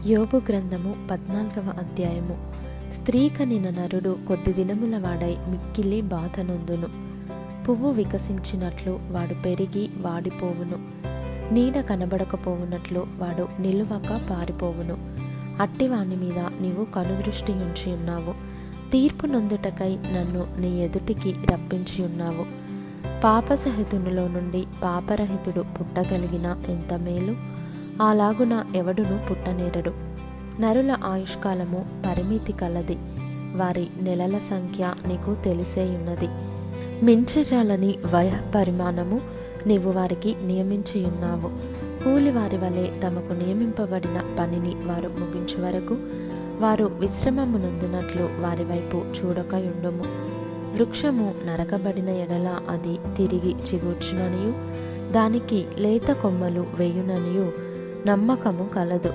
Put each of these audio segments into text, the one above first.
యోబు గ్రంథము 14వ అధ్యాయము. స్త్రీ కనిన నరుడు కొద్ది దినముల వాడై మిక్కిలి బాధ నొందును. పువ్వు వికసించినట్లు వాడు పెరిగి వాడిపోవును. నీడ కనబడకపోవునట్లు వాడు నిలువక పారిపోవును. అట్టివాని మీద నీవు కనుదృష్టి ఉంచి ఉన్నావు. తీర్పు నొందుటకై నన్ను నీ ఎదుటికి రప్పించి ఉన్నావు. పాపసహితునిలో నుండి పాపరహితుడు పుట్టగలిగిన ఎంత మేలు! అలాగున ఎవడును పుట్టనేరడు. నరుల ఆయుష్కాలము పరిమితి కలది. వారి నెలల సంఖ్య నీకు తెలిసేయున్నది. మించజాలని వయ పరిమాణము నీవు వారికి నియమించియున్నావు. కూలి వారి వలె తమకు నియమింపబడిన పనిని వారు ముగించు వరకు వారు విశ్రమమునందునట్లు వారి వైపు చూడకయుండుము. వృక్షము నరకబడిన ఎడల అది తిరిగి చిగుర్చుననియు దానికి లేత కొమ్మలు వేయుననియు నమ్మకము కలదు.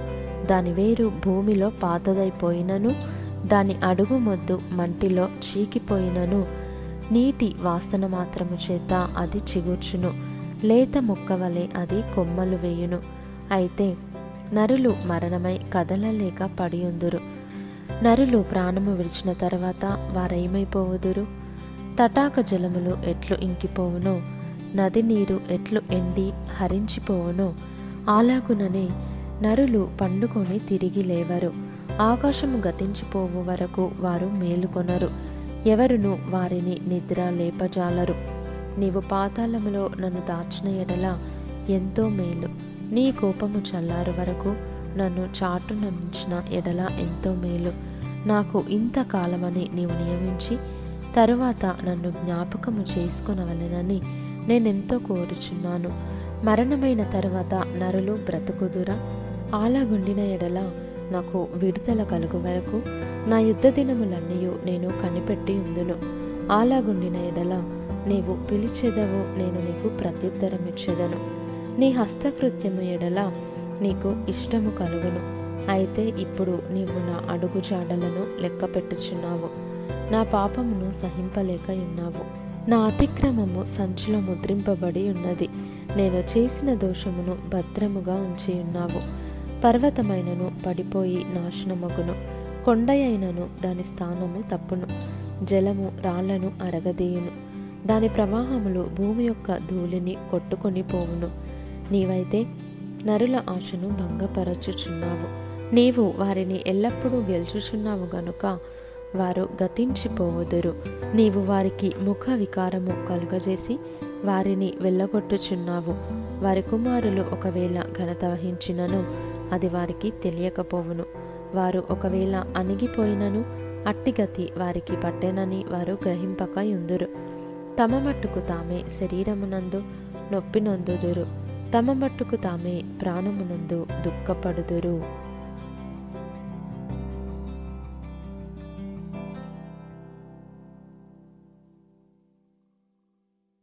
దాని వేరు భూమిలో పాతదైపోయినను దాని అడుగు మొద్దు మంటిలో చీకిపోయినను నీటి వాసన మాత్రము చేత అది చిగుర్చును. లేత మొక్క వలె అది కొమ్మలు వేయును. అయితే నరులు మరణమై కదలలేక పడియుందురు. నరులు ప్రాణము విడిచిన తర్వాత వారేమైపోవుదురు? తటాక జలములు ఎట్లు ఇంకిపోవునో, నది నీరు ఎట్లు ఎండి హరించిపోవునో, అలాగుననే నరులు పండుకొని తిరిగి లేవరు. ఆకాశము గతించిపోవు వరకు వారు మేలుకొనరు. ఎవరును వారిని నిద్ర లేపజాలరు. నీవు పాతాళములో నన్ను దాచిన ఎడల ఎంతో మేలు. నీ కోపము చల్లారు వరకు నన్ను చాటునంచిన ఎడల ఎంతో మేలు. నాకు ఇంతకాలమని నీవు నియమించి తరువాత నన్ను జ్ఞాపకము చేసుకొనవలెనని నేనెంతో కోరుచున్నాను. మరణమైన తరువాత నరులు బ్రతుకుదురా? అలాగుండిన ఎడల నాకు విడుదల కలుగు వరకు నా యుద్ధ దినములన్నీ నేను కనిపెట్టి ఉందును. అలాగుండిన ఎడల నీవు పిలిచెదవు, నేను నీకు ప్రత్యుత్తరమిచ్చెదను. నీ హస్తకృత్యము ఎడల నీకు ఇష్టము కలుగును. అయితే ఇప్పుడు నీవు నా అడుగు జాడలను లెక్క పెట్టుచున్నావు. నా పాపమును సహింపలేక ఉన్నావు. నా అతిక్రమము సంచిలో ముద్రింపబడి ఉన్నది. నేను చేసిన దోషమును భద్రముగా ఉంచి ఉన్నావు. పర్వతమైనను పడిపోయి నాశనమగును. కొండయైనను దాని స్థానము తప్పును. జలము రాళ్లను అరగదీయును. దాని ప్రవాహములు భూమి యొక్క ధూళిని కొట్టుకొని పోవును. నీవైతే నరుల ఆశను భంగపరచుచున్నావు. నీవు వారిని ఎల్లప్పుడూ గెలుచుచున్నావు గనుక వారు గతించిపోవుదురు. నీవు వారికి ముఖ వికారము కలుగజేసి వారిని వెళ్ళగొట్టుచున్నావు. వారి కుమారులు ఒకవేళ ఘనత వహించినను అది వారికి తెలియకపోవును. వారు ఒకవేళ అణిగిపోయినను అట్టిగతి వారికి పట్టెనని వారు గ్రహింపక యుందురు. తమ మట్టుకు తామే శరీరమునందు నొప్పి నొందుదురు. తమ మట్టుకు తామే ప్రాణమునందు దుఃఖపడుదురు.